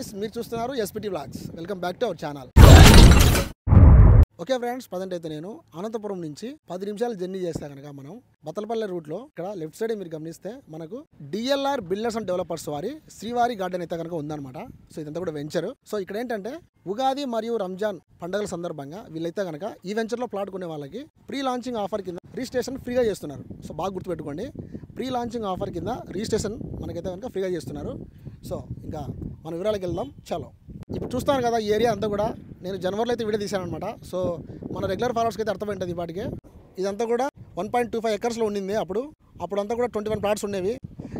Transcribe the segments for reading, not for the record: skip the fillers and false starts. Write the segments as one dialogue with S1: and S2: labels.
S1: Guys, మీరు చూస్తున్నారు SPT vlogs. Welcome back to our channel. Okay friends, present అయితే నేను అనంతపురం నుంచి 10 నిమిషాలు జర్నీ చేస్తా కనుక మనం బత్తలపల్లె రూట్లో ఇక్కడ లెఫ్ట్ సైడ్ మీరు గమనిస్తే మనకు డిఎల్ఆర్ బిల్డర్స్ అండ్ డెవలపర్స్ వారి శ్రీవారి గార్డెన్ అయితే కనుక ఉందన్నమాట. సో ఇదంతా కూడా వెంచర్. సో ఇక్కడ ఏంటంటే ఉగాది మరియు రంజాన్ పండుగల సందర్భంగా వీళ్ళైతే కనుక ఈ వెంచర్లో ప్లాట్ కొనే వాళ్ళకి ప్రీ లాంచింగ్ ఆఫర్ కింద రిజిస్ట్రేషన్ ఫ్రీగా చేస్తున్నారు. సో బాగా గుర్తుపెట్టుకోండి, ప్రీ లాంచింగ్ ఆఫర్ కింద రిజిస్ట్రేషన్ మనకైతే కనుక ఫ్రీగా చేస్తున్నారు. సో ఇంకా మన వివరాలకు వెళ్దాం. చలో, ఇప్పుడు చూస్తాను కదా ఈ ఏరియా అంతా కూడా నేను జనవరిలో అయితే వీడియో తీశాను అనమాట. సో మన రెగ్యులర్ ఫాలోవర్స్కి అయితే అర్థమైంటుంది వాటికి. ఇదంతా కూడా 1.25 ఎకర్స్లో ఉండింది. అప్పుడంతా కూడా 21 ప్లాట్స్ ఉండేవి.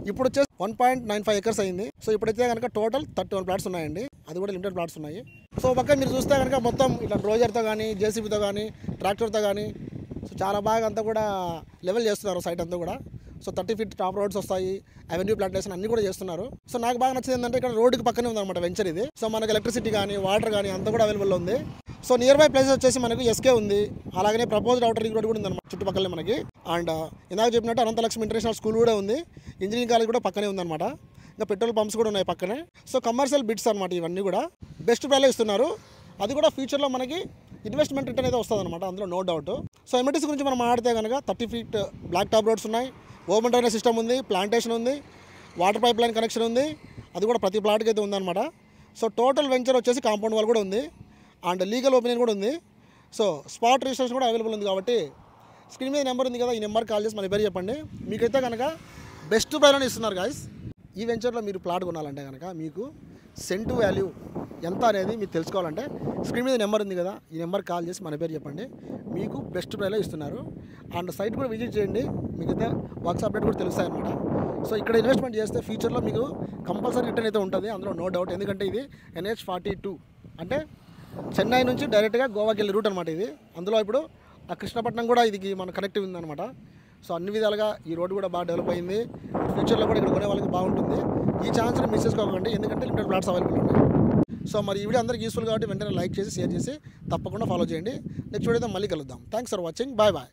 S1: ఇప్పుడు వచ్చేసి 1.95 ఎకర్స్ అయింది. సో ఇప్పుడైతే కనుక టోటల్ 31 ప్లాట్స్ ఉన్నాయండి. అది కూడా లిమిటెడ్ ప్లాట్స్ ఉన్నాయి. సో పక్కన మీరు చూస్తే కనుక మొత్తం ఇట్లా డ్రోజర్తో కానీ, జేసీబీతో కానీ, ట్రాక్టర్తో కానీ సో చాలా బాగా అంతా కూడా లెవెల్ చేస్తున్నారు సైట్ అంతా కూడా. సో 30 ఫీట్ టాప్ రోడ్స్ వస్తాయి, అవెన్యూ ప్లాంటేషన్ అన్ని కూడా చేస్తున్నారు. సో నాకు బాగా నచ్చింది ఏంటంటే ఇక్కడ రోడ్డుకి పక్కనే ఉందన్నమాట వెంచర్ ఇది. సో మనకు ఎలక్ట్రిసిటీ కానీ, వాటర్ కానీ అంతా కూడా అవైలబుల్ ఉంది. సో నియర్ బై ప్లేసెస్ వచ్చేసి మనకు ఎస్కే ఉంది, అలాగే ప్రపోజ్డ్ అవుటర్ రింగ్ రోడ్ కూడా ఉందన్నమాట చుట్టుపక్కల మనకి. అండ్ ఇందాక చెప్పినట్టు అనంతలక్ష్మి ఇంటర్నేషనల్ స్కూల్ కూడా ఉంది, ఇంజనీరింగ్ కాలేజ్ కూడా పక్కనే ఉందన్నమాట. ఇంకా పెట్రోల్ పంప్స్ కూడా ఉన్నాయి పక్కనే. సో కమర్షియల్ బిట్స్ అనమాట ఇవన్నీ కూడా బెస్ట్ ప్రైస్లో ఇస్తున్నారు. అది కూడా ఫ్యూచర్లో మనకి ఇన్వెస్ట్మెంట్ రిటర్న్ అయితే వస్తుంది అనమాట, అందులో నో డౌట్. సో ఎమ్యూనిటీస్ గురించి మనం మాట్లాడితే కనుక 30 ఫీట్ బ్లాక్ టాప్ రోడ్స్ ఉన్నాయి, ఓపెన్ డ్రైనేజ్ సిస్టమ్ ఉంది, ప్లాంటేషన్ ఉంది, వాటర్ పైప్ లైన్ కనెక్షన్ ఉంది. అది కూడా ప్రతి ప్లాట్కి అయితే ఉందన్నమాట. సో టోటల్ వెంచర్ వచ్చేసి కాంపౌండ్ వాల్ కూడా ఉంది, అండ్ లీగల్ ఒపీనియన్ కూడా ఉంది. సో స్పాట్ రిజిస్ట్రేషన్ కూడా అవైలబుల్ ఉంది. కాబట్టి స్క్రీన్ మీద నెంబర్ ఉంది కదా, ఈ నెంబర్ కాల్ చేసి మన పేరు చెప్పండి. మీకైతే కనుక బెస్ట్ ప్రైస్లోనే ఇస్తున్నారు గాయస్. ఈ వెంచర్లో మీరు ప్లాట్ కొనాలంటే కనుక మీకు సెంట్ వాల్యూ ఎంత అనేది మీరు తెలుసుకోవాలంటే స్క్రీన్ మీద నెంబర్ ఉంది కదా, ఈ నెంబర్ కాల్ చేసి మన పేరు చెప్పండి. మీకు బెస్ట్ ప్రైస్లో ఇస్తున్నారు. అండ్ సైట్ కూడా విజిట్ చేయండి, మీకైతే వర్క్స్ అప్డేట్ కూడా తెలుస్తాయి అనమాట. సో ఇక్కడ ఇన్వెస్ట్మెంట్ చేస్తే ఫ్యూచర్లో మీకు కంపల్సరీ రిటర్న్ అయితే ఉంటుంది, అందులో నో డౌట్. ఎందుకంటే ఇది NH42 అంటే చెన్నై నుంచి డైరెక్ట్గా గోవాకి వెళ్ళే రూట్ అనమాట ఇది. అందులో ఇప్పుడు ఆ కృష్ణపట్నం కూడా ఇది మన కనెక్టివ్ ఉందన్నమాట. సో అన్ని విధాలుగా ఈ రోడ్డు కూడా బాగా డెవలప్ అయింది. ఫ్యూచర్లో కూడా ఇక్కడ కొనే వాళ్ళకి బాగుంటుంది. ఈ ఛాన్స్ని మిస్ చేసుకోకండి, ఎందుకంటే లిమిటెడ్ ప్లాట్స్ అవైలబుల్ ఉన్నాయి. సో మరి ఈ వీడియో అందరికీ యూస్ఫుల్ కాబట్టి వెంటనే లైక్ చేసి, షేర్ చేసి తప్పకుండా ఫాలో చేయండి. నెక్స్ట్ వీడియోతో మళ్ళీ కలుద్దాం. Thanks for watching. Bye bye.